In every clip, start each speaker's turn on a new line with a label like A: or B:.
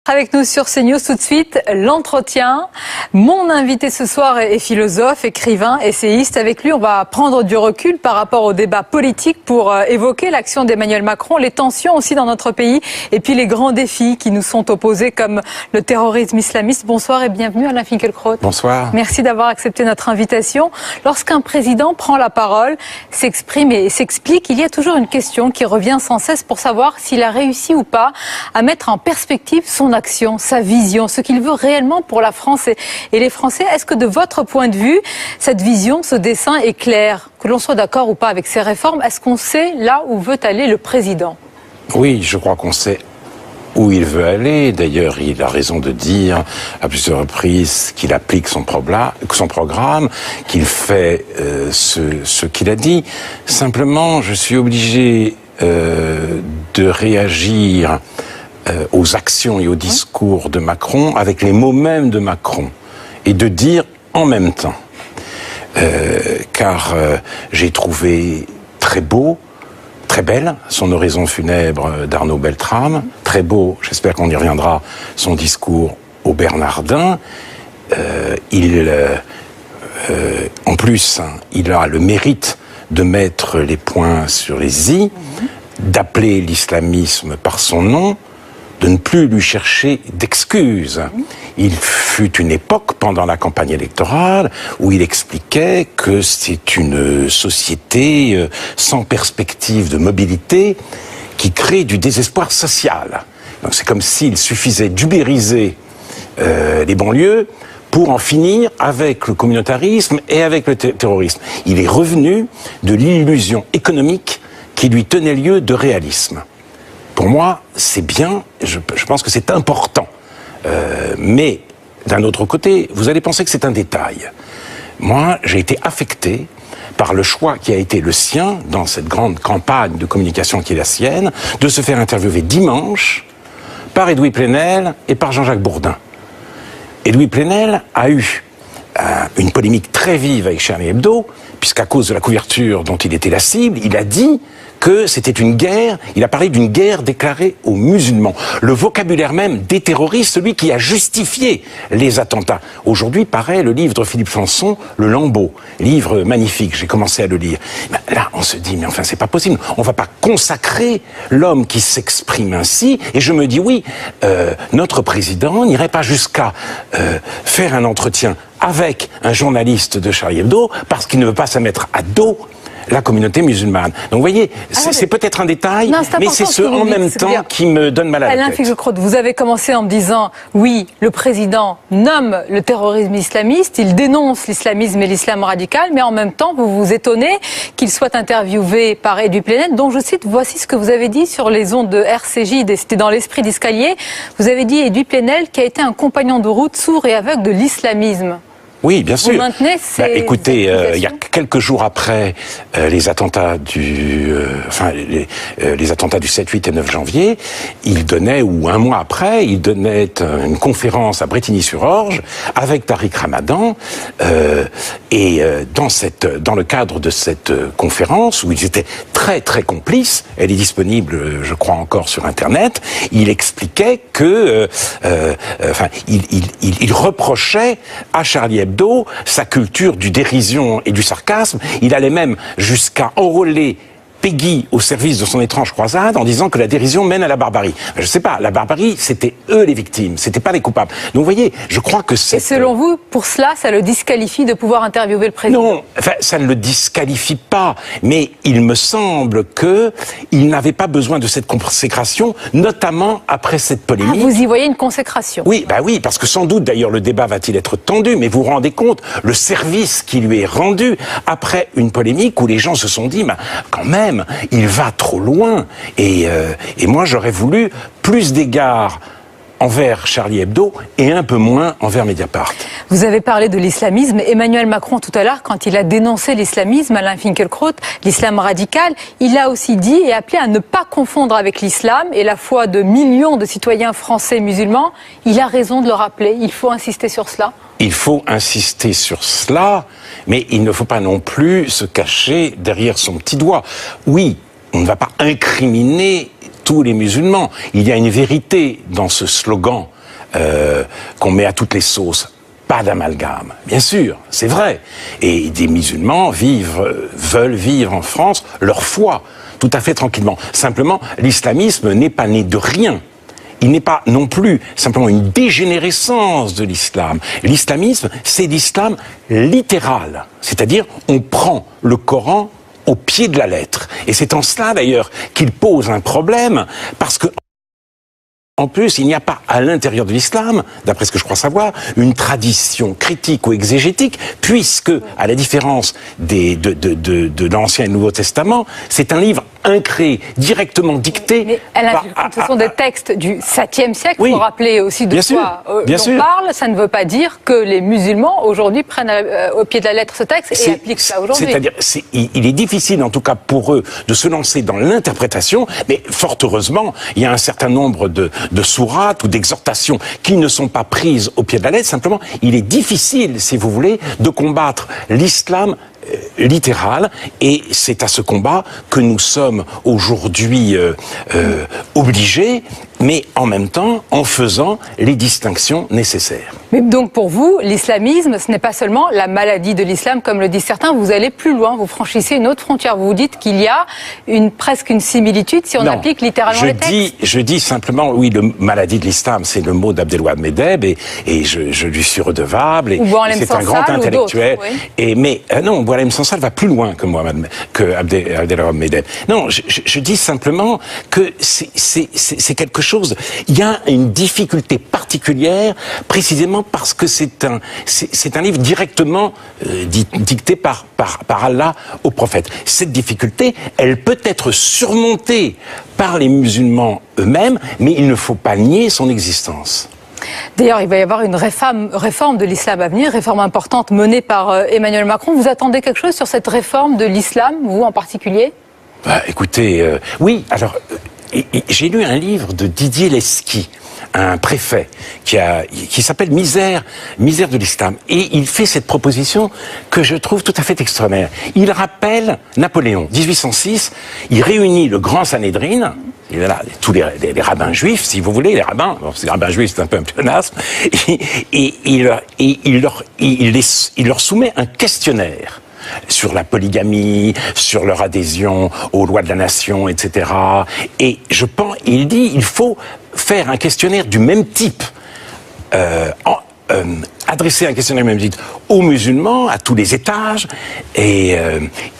A: Avec nous sur CNews tout de suite, l'entretien. Mon invité ce soir est philosophe, écrivain, essayiste. Avec lui, on va prendre du recul par rapport au débat politique pour évoquer l'action d'Emmanuel Macron, les tensions aussi dans notre pays et puis les grands défis qui nous sont opposés comme le terrorisme islamiste. Bonsoir et bienvenue Alain Finkielkraut.
B: Bonsoir.
A: Merci d'avoir accepté notre invitation. Lorsqu'un président prend la parole, s'exprime et s'explique, il y a toujours une question qui revient sans cesse pour savoir s'il a réussi ou pas à mettre en perspective son action, sa vision, ce qu'il veut réellement pour la France et les Français. Est-ce que de votre point de vue, cette vision, ce dessin est clair? Que l'on soit d'accord ou pas avec ces réformes, est-ce qu'on sait là où veut aller le président?
B: Oui, je crois qu'on sait où il veut aller. D'ailleurs, il a raison de dire à plusieurs reprises qu'il applique son programme, qu'il fait ce qu'il a dit. Simplement, je suis obligé de réagir aux actions et aux discours de Macron avec les mots mêmes de Macron et de dire en même temps. Car j'ai trouvé très beau, très belle son oraison funèbre d'Arnaud Beltrame, très beau, j'espère qu'on y reviendra, son discours au Bernardin. En plus, il a le mérite de mettre les points sur les i, d'appeler l'islamisme par son nom, de ne plus lui chercher d'excuses. Il fut une époque pendant la campagne électorale où il expliquait que c'est une société sans perspective de mobilité qui crée du désespoir social. Donc c'est comme s'il suffisait d'ubériser les banlieues pour en finir avec le communautarisme et avec le terrorisme. Il est revenu de l'illusion économique qui lui tenait lieu de réalisme. Pour moi, c'est bien, je pense que c'est important. Mais, d'un autre côté, vous allez penser que c'est un détail. Moi, j'ai été affecté par le choix qui a été le sien, dans cette grande campagne de communication qui est la sienne, de se faire interviewer dimanche par Edoui Plenel et par Jean-Jacques Bourdin. Edoui Plenel a eu une polémique très vive avec Charlie Hebdo, puisqu'à cause de la couverture dont il était la cible, il a dit que c'était une guerre, il a parlé d'une guerre déclarée aux musulmans. Le vocabulaire même des terroristes, celui qui a justifié les attentats. Aujourd'hui paraît le livre de Philippe Sanson, Le Lambeau, livre magnifique, j'ai commencé à le lire. Là, on se dit, mais enfin, c'est pas possible, on va pas consacrer l'homme qui s'exprime ainsi, et je me dis, oui, notre président n'irait pas jusqu'à faire un entretien avec un journaliste de Charlie Hebdo, parce qu'il ne veut pas se mettre à dos la communauté musulmane. Donc vous voyez, c'est peut-être un détail, mais c'est ce en même temps qui me donne mal à la tête.
A: Alain Finkielkraut, vous avez commencé en me disant, oui, le président nomme le terrorisme islamiste, il dénonce l'islamisme et l'islam radical, mais en même temps, vous vous étonnez qu'il soit interviewé par Edoui Plenel, dont je cite, voici ce que vous avez dit sur les ondes de RCJ, c'était dans l'esprit d'escalier. Vous avez dit Edoui Plenel qui a été un compagnon de route sourd et aveugle de l'islamisme.
B: Oui, bien sûr.
A: Vous maintenez ces
B: écoutez, il y a quelques jours après les attentats les attentats du 7, 8 et 9 janvier, il donnait, ou un mois après, il donnait une conférence à Brétigny-sur-Orge avec Tariq Ramadan, dans le cadre de cette conférence où ils étaient très très complices, elle est disponible, je crois encore sur Internet, il expliquait que, il reprochait à Charlie Hebdo sa culture du dérision et du sarcasme. Il allait même jusqu'à enrôler Peggy au service de son étrange croisade en disant que la dérision mène à la barbarie. Je sais pas, la barbarie, c'était eux les victimes, c'était pas les coupables. Donc vous voyez, je crois que c'est...
A: Et selon vous, pour cela, ça le disqualifie de pouvoir interviewer le président?
B: Non, enfin, ça ne le disqualifie pas, mais il me semble que il n'avait pas besoin de cette consécration, notamment après cette polémique.
A: Ah, vous y voyez une consécration?
B: Oui, oui, parce que sans doute, d'ailleurs, le débat va-t-il être tendu, mais vous vous rendez compte, le service qui lui est rendu après une polémique où les gens se sont dit, quand même, il va trop loin. Et moi, j'aurais voulu plus d'égards envers Charlie Hebdo et un peu moins envers Mediapart.
A: Vous avez parlé de l'islamisme. Emmanuel Macron, tout à l'heure, quand il a dénoncé l'islamisme, Alain Finkielkraut, l'islam radical, il a aussi dit et appelé à ne pas confondre avec l'islam et la foi de millions de citoyens français musulmans. Il a raison de le rappeler. Il faut insister sur cela.
B: Il faut insister sur cela, mais il ne faut pas non plus se cacher derrière son petit doigt. Oui, on ne va pas incriminer tous les musulmans. Il y a une vérité dans ce slogan qu'on met à toutes les sauces. Pas d'amalgame. Bien sûr, c'est vrai. Et des musulmans veulent vivre en France leur foi, tout à fait tranquillement. Simplement, l'islamisme n'est pas né de rien. Il n'est pas non plus simplement une dégénérescence de l'islam. L'islamisme, c'est l'islam littéral. C'est-à-dire, on prend le Coran au pied de la lettre. Et c'est en cela, d'ailleurs, qu'il pose un problème, parce que en plus, il n'y a pas à l'intérieur de l'islam, d'après ce que je crois savoir, une tradition critique ou exégétique, puisque, à la différence de l'Ancien et le Nouveau Testament, c'est un livre incréé, directement dicté.
A: Mais ce sont des textes du 7e siècle, il faut rappeler aussi de quoi on parle. Ça ne veut pas dire que les musulmans, aujourd'hui, prennent au pied de la lettre ce texte et appliquent ça aujourd'hui.
B: C'est-à-dire, il est difficile, en tout cas pour eux, de se lancer dans l'interprétation, mais fort heureusement, il y a un certain nombre de sourates ou d'exhortations qui ne sont pas prises au pied de la lettre. Simplement, il est difficile, si vous voulez, de combattre l'islam littéral, et c'est à ce combat que nous sommes aujourd'hui obligés, mais en même temps en faisant les distinctions nécessaires.
A: Mais donc pour vous, l'islamisme, ce n'est pas seulement la maladie de l'islam, comme le disent certains, vous allez plus loin, vous franchissez une autre frontière, vous vous dites qu'il y a presque une similitude si on applique littéralement les textes.
B: Je dis simplement, oui, le maladie de l'islam, c'est le mot d'Abdelwahab Medeb, et je lui suis redevable, et c'est un grand intellectuel. Oui. Mais non, Boualem Sansal va plus loin que Abdelwahab Medeb. Non, je dis simplement que c'est quelque chose. Il y a une difficulté particulière, précisément parce que c'est un livre directement dicté par Allah au prophète. Cette difficulté, elle peut être surmontée par les musulmans eux-mêmes, mais il ne faut pas nier son existence.
A: D'ailleurs, il va y avoir une réforme de l'islam à venir, réforme importante menée par Emmanuel Macron. Vous attendez quelque chose sur cette réforme de l'islam, vous en particulier ?
B: Écoutez, oui, alors, j'ai lu un livre de Didier Lesky, un préfet, qui s'appelle Misère de l'islam. Et il fait cette proposition que je trouve tout à fait extraordinaire. Il rappelle Napoléon, 1806, il réunit le grand Sanhédrin, il est là, tous les rabbins juifs, si vous voulez, les rabbins, ces rabbins juifs, c'est un peu un pléonasme, et il leur soumet un questionnaire sur la polygamie, sur leur adhésion aux lois de la nation, etc. Et il dit, il faut faire un questionnaire du même type, adresser un questionnaire du même type aux musulmans, à tous les étages, et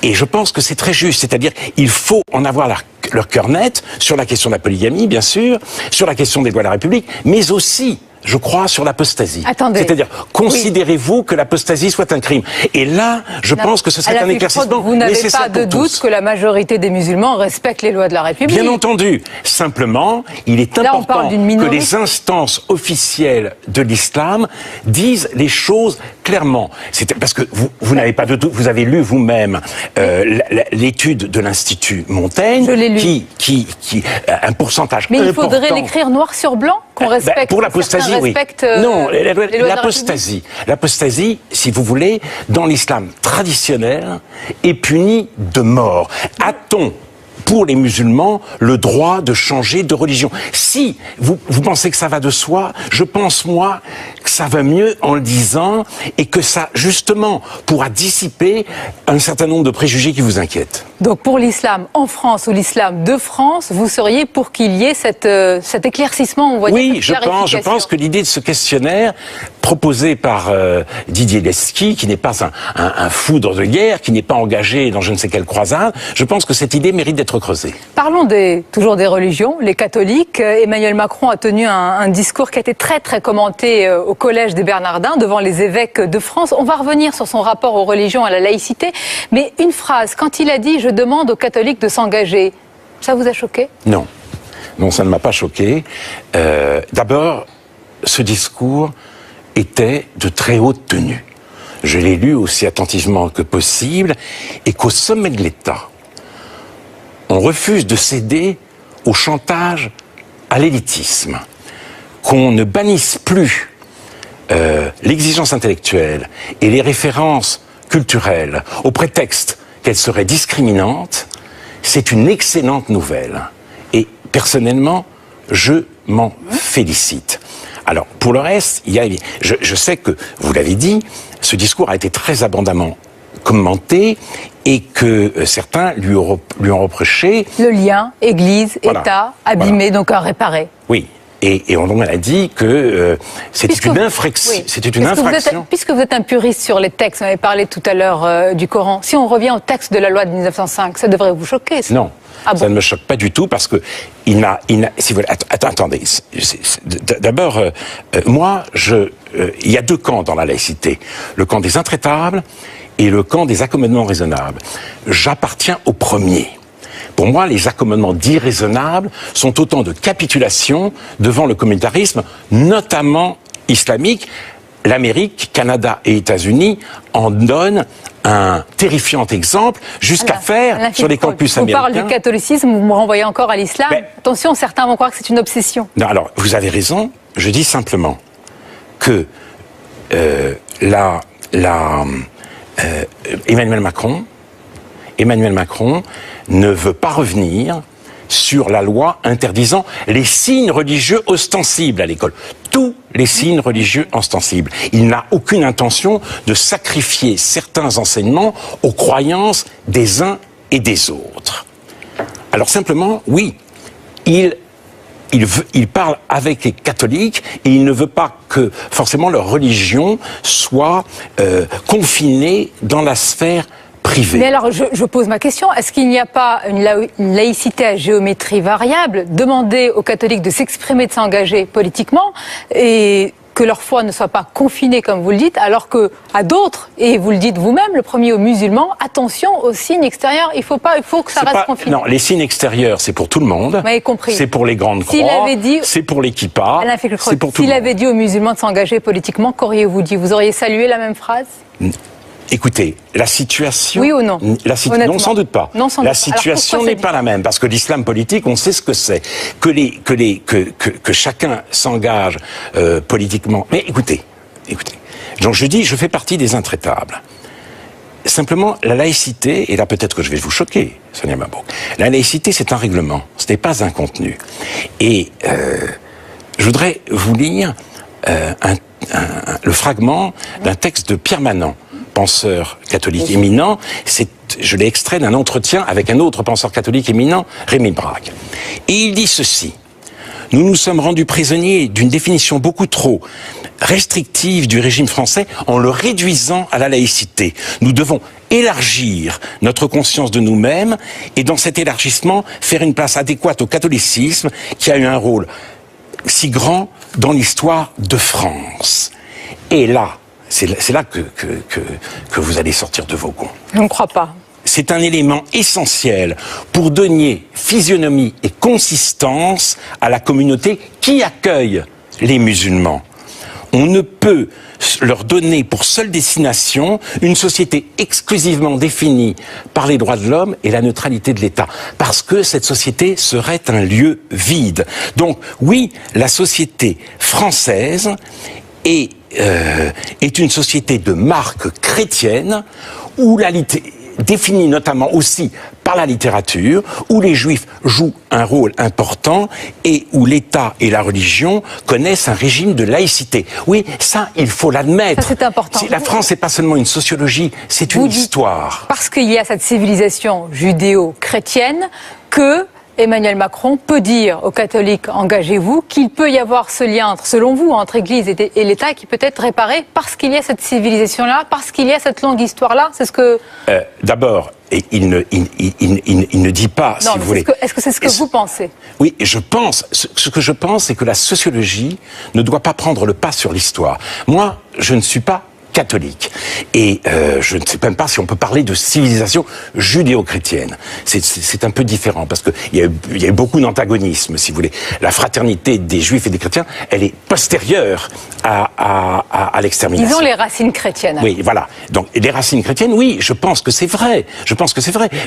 B: je pense que c'est très juste, c'est-à-dire il faut en avoir leur cœur net sur la question de la polygamie, bien sûr, sur la question des lois de la République, mais aussi, je crois, sur l'apostasie.
A: Attendez.
B: C'est-à-dire, considérez-vous que l'apostasie soit un crime? Et là, je pense que ce serait un éclaircissement
A: vous n'avez
B: nécessaire
A: pas de doute que la majorité des musulmans respectent les lois de la République?
B: Bien entendu. Simplement, il est important que les instances officielles de l'islam disent les choses clairement. Parce que vous n'avez pas de doute, vous avez lu vous-même l'étude de l'Institut Montaigne, qui un pourcentage important.
A: Mais il faudrait l'écrire noir sur blanc, qu'on respecte.
B: Pour l'apostasie, oui. Non, l'apostasie, si vous voulez, dans l'islam traditionnel, est punie de mort. A-t-on, pour les musulmans, le droit de changer de religion? Si vous pensez que ça va de soi, je pense, moi, que ça va mieux en le disant, et que ça, justement, pourra dissiper un certain nombre de préjugés qui vous inquiètent.
A: Donc pour l'islam en France ou l'islam de France, vous seriez pour qu'il y ait cet éclaircissement, on va dire,
B: oui, je pense que l'idée de ce questionnaire proposé par Didier Lesky, qui n'est pas un foudre de guerre, qui n'est pas engagé dans je ne sais quelle croisade, je pense que cette idée mérite d'être creusée.
A: Parlons toujours des religions, les catholiques. Emmanuel Macron a tenu un discours qui a été très très commenté au Collège des Bernardins devant les évêques de France. On va revenir sur son rapport aux religions, à la laïcité, mais une phrase, quand il a dit « je demande aux catholiques de s'engager », ça vous a choqué?
B: Non, ça ne m'a pas choqué. D'abord, ce discours était de très haute tenue. Je l'ai lu aussi attentivement que possible, et qu'au sommet de l'État, on refuse de céder au chantage à l'élitisme, qu'on ne bannisse plus l'exigence intellectuelle et les références culturelles au prétexte qu'elles seraient discriminantes, c'est une excellente nouvelle. Et Personnellement, je m'en félicite. Alors, pour le reste, je sais que, vous l'avez dit, ce discours a été très abondamment commenté et que certains lui ont reproché...
A: Le lien, Église, voilà, État, abîmé, donc à réparer.
B: Oui. Et on a dit que c'était une infraction.
A: Puisque vous êtes un puriste sur les textes, on avait parlé tout à l'heure du Coran, si on revient au texte de la loi de 1905, ça devrait vous choquer, ça.
B: Non. Ça ne me choque pas du tout parce que si vous voulez, attendez. D'abord, moi, il y a deux camps dans la laïcité. Le camp des intraitables et le camp des accommodements raisonnables. J'appartiens au premier. Pour moi, les accommodements dits raisonnables sont autant de capitulations devant le communautarisme, notamment islamique. L'Amérique, Canada et États-Unis en donnent un terrifiant exemple jusqu'à faire sur les campus américains.
A: On parle du catholicisme, vous me renvoyez encore à l'islam. Attention, certains vont croire que c'est une obsession.
B: Non, alors, vous avez raison. Je dis simplement que Emmanuel Macron ne veut pas revenir sur la loi interdisant les signes religieux ostensibles à l'école. Tous les signes religieux ostensibles. Il n'a aucune intention de sacrifier certains enseignements aux croyances des uns et des autres. Alors simplement, oui, il parle avec les catholiques et il ne veut pas que forcément leur religion soit confinée dans la sphère privée.
A: Mais alors, je pose ma question. Est-ce qu'il n'y a pas une laïcité à géométrie variable? Demander aux catholiques de s'exprimer, de s'engager politiquement et que leur foi ne soit pas confinée, comme vous le dites, alors que à d'autres, et vous le dites vous-même, le premier aux musulmans, attention aux signes extérieurs, il faut que ça reste confiné.
B: Non, les signes extérieurs, c'est pour tout le monde.
A: Vous m'avez compris.
B: C'est pour les grandes croix, c'est pour les kippas, c'est pour tout le monde.
A: S'il avait dit aux musulmans de s'engager politiquement, qu'auriez-vous dit? Vous auriez salué la même phrase?
B: Écoutez, la situation...
A: Oui ou non?
B: Non, sans doute pas.
A: Non, sans
B: la
A: doute
B: situation n'est pas la même, parce que l'islam politique, on sait ce que c'est. Que chacun s'engage politiquement. Mais écoutez. Donc je fais partie des intraitables. Simplement, la laïcité, et là peut-être que je vais vous choquer, Sonia Mabrouk, la laïcité c'est un règlement, ce n'est pas un contenu. Et je voudrais vous lire le fragment d'un texte de Pierre Manant, penseur catholique éminent. Je l'ai extrait d'un entretien avec un autre penseur catholique éminent, Rémi Braque. Et il dit ceci: nous nous sommes rendus prisonniers d'une définition beaucoup trop restrictive du régime français en le réduisant à la laïcité. Nous devons élargir notre conscience de nous-mêmes et dans cet élargissement faire une place adéquate au catholicisme qui a eu un rôle si grand dans l'histoire de France. Et là, c'est là que vous allez sortir de vos gonds.
A: Je ne crois pas.
B: C'est un élément essentiel pour donner physionomie et consistance à la communauté qui accueille les musulmans. On ne peut leur donner pour seule destination une société exclusivement définie par les droits de l'homme et la neutralité de l'État, parce que cette société serait un lieu vide. Donc oui, la société française est une société de marque chrétienne où définie notamment aussi par la littérature, où les Juifs jouent un rôle important et où l'État et la religion connaissent un régime de laïcité. Oui, ça, il faut l'admettre.
A: Ça, c'est important.
B: La France, c'est pas seulement une sociologie, c'est une histoire.
A: Parce qu'il y a cette civilisation judéo-chrétienne que Emmanuel Macron peut dire aux catholiques, engagez-vous, qu'il peut y avoir ce lien, selon vous, entre Église et l'État qui peut être réparé parce qu'il y a cette civilisation-là, parce qu'il y a cette longue histoire-là. C'est ce que...
B: D'abord, il ne dit pas,
A: non,
B: si vous voulez...
A: Est-ce que c'est ce que vous pensez?
B: Oui, je pense. Ce que je pense, c'est que la sociologie ne doit pas prendre le pas sur l'histoire. Moi, je ne suis pas catholique. Et je ne sais même pas si on peut parler de civilisation judéo-chrétienne. C'est un peu différent, parce qu'il y a eu beaucoup d'antagonisme, si vous voulez. La fraternité des Juifs et des chrétiens, elle est postérieure à l'extermination.
A: Disons les racines chrétiennes.
B: Oui, voilà. Donc, les racines chrétiennes, oui, je pense que c'est vrai.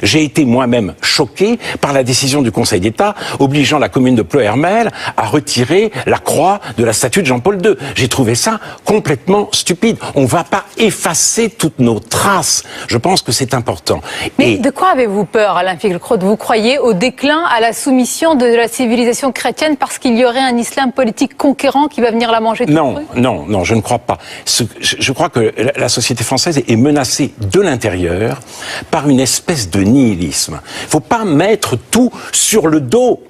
B: J'ai été moi-même choqué par la décision du Conseil d'État obligeant la commune de Ploërmel à retirer la croix de la statue de Jean-Paul II. J'ai trouvé ça complètement stupide. On va va pas effacer toutes nos traces. Je pense que c'est important.
A: Mais de quoi avez-vous peur, Alain Finkielkraut? Vous croyez au déclin, à la soumission de la civilisation chrétienne parce qu'il y aurait un islam politique conquérant qui va venir la manger toute crue?
B: Non, je ne crois pas. Je crois que la société française est menacée de l'intérieur par une espèce de nihilisme. Il ne faut pas mettre tout sur le dos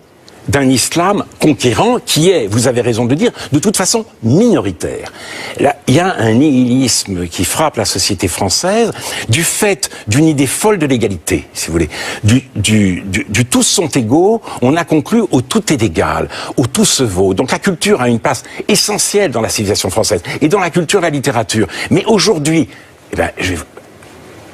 B: d'un islam conquérant qui est, vous avez raison de le dire, de toute façon minoritaire. Là, il y a un nihilisme qui frappe la société française du fait d'une idée folle de l'égalité, si vous voulez. Du tous sont égaux, on a conclu au tout est égal, au tout se vaut. Donc la culture a une place essentielle dans la civilisation française et dans la culture et la littérature. Mais aujourd'hui,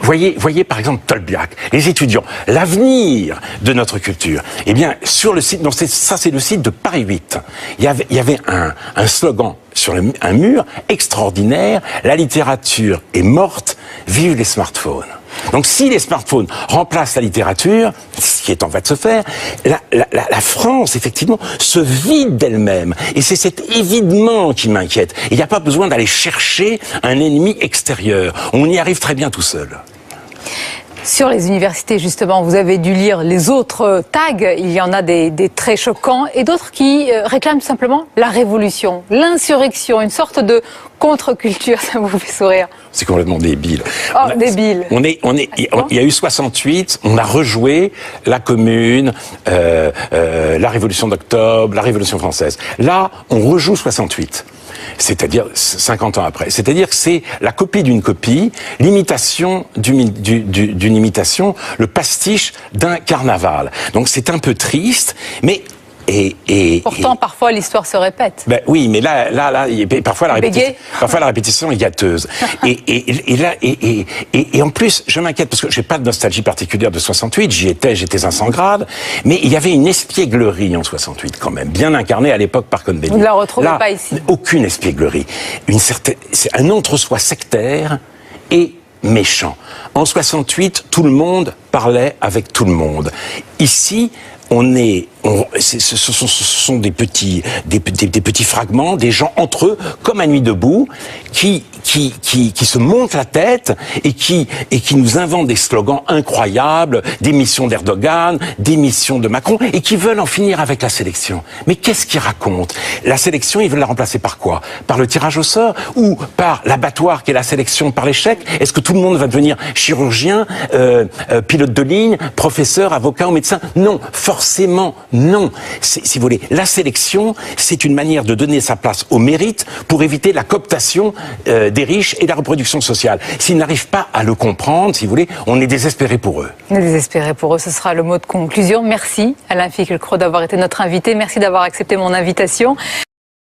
B: Voyez par exemple Tolbiac, les étudiants, l'avenir de notre culture. Eh bien, sur le site, c'est le site de Paris 8. Il y avait un slogan sur un mur extraordinaire: la littérature est morte, vive les smartphones. Donc si les smartphones remplacent la littérature, ce qui est en train de se faire, la France, effectivement, se vide d'elle-même. Et c'est cet évidement qui m'inquiète. Il n'y a pas besoin d'aller chercher un ennemi extérieur. On y arrive très bien tout seul.
A: Sur les universités, justement, vous avez dû lire les autres tags. Il y en a des très choquants et d'autres qui réclament tout simplement la révolution, l'insurrection, une sorte de contre-culture. Ça vous fait sourire?
B: C'est complètement débile.
A: Oh, débile.
B: Il y a eu 68, on a rejoué la Commune, la Révolution d'octobre, la Révolution française. Là, on rejoue 68. C'est-à-dire 50 ans après. C'est-à-dire que c'est la copie d'une copie, l'imitation d'une imitation, le pastiche d'un carnaval. Donc c'est un peu triste, mais
A: pourtant, parfois, l'histoire se répète.
B: Ben oui, mais là, parfois la répétition est gâteuse. et en plus, je m'inquiète parce que j'ai pas de nostalgie particulière de 68. J'étais un sans grade, mais il y avait une espièglerie en 68 quand même, bien incarnée à l'époque par Cohn-Bendit.
A: Vous ne la retrouvez pas ici.
B: Aucune espièglerie. C'est un entre-soi sectaire et méchant. En 68, tout le monde parlait avec tout le monde. Ici, ce sont des petits fragments, des gens entre eux, comme à Nuit debout, qui se montent la tête et qui nous inventent des slogans incroyables, démission d'Erdogan, démission de Macron, et qui veulent en finir avec la sélection. Mais qu'est-ce qu'ils racontent? La sélection, ils veulent la remplacer par quoi? Par le tirage au sort ou par l'abattoir qui est la sélection par l'échec? Est-ce que tout le monde va devenir chirurgien, pilote de ligne, professeur, avocat ou médecin? Non, forcément non. Si vous voulez, la sélection, c'est une manière de donner sa place au mérite pour éviter la cooptation des riches et la reproduction sociale. S'ils n'arrivent pas à le comprendre, si vous voulez, on est désespéré pour eux.
A: On est désespéré pour eux, ce sera le mot de conclusion. Merci Alain Finkielkraut d'avoir été notre invité. Merci d'avoir accepté mon invitation.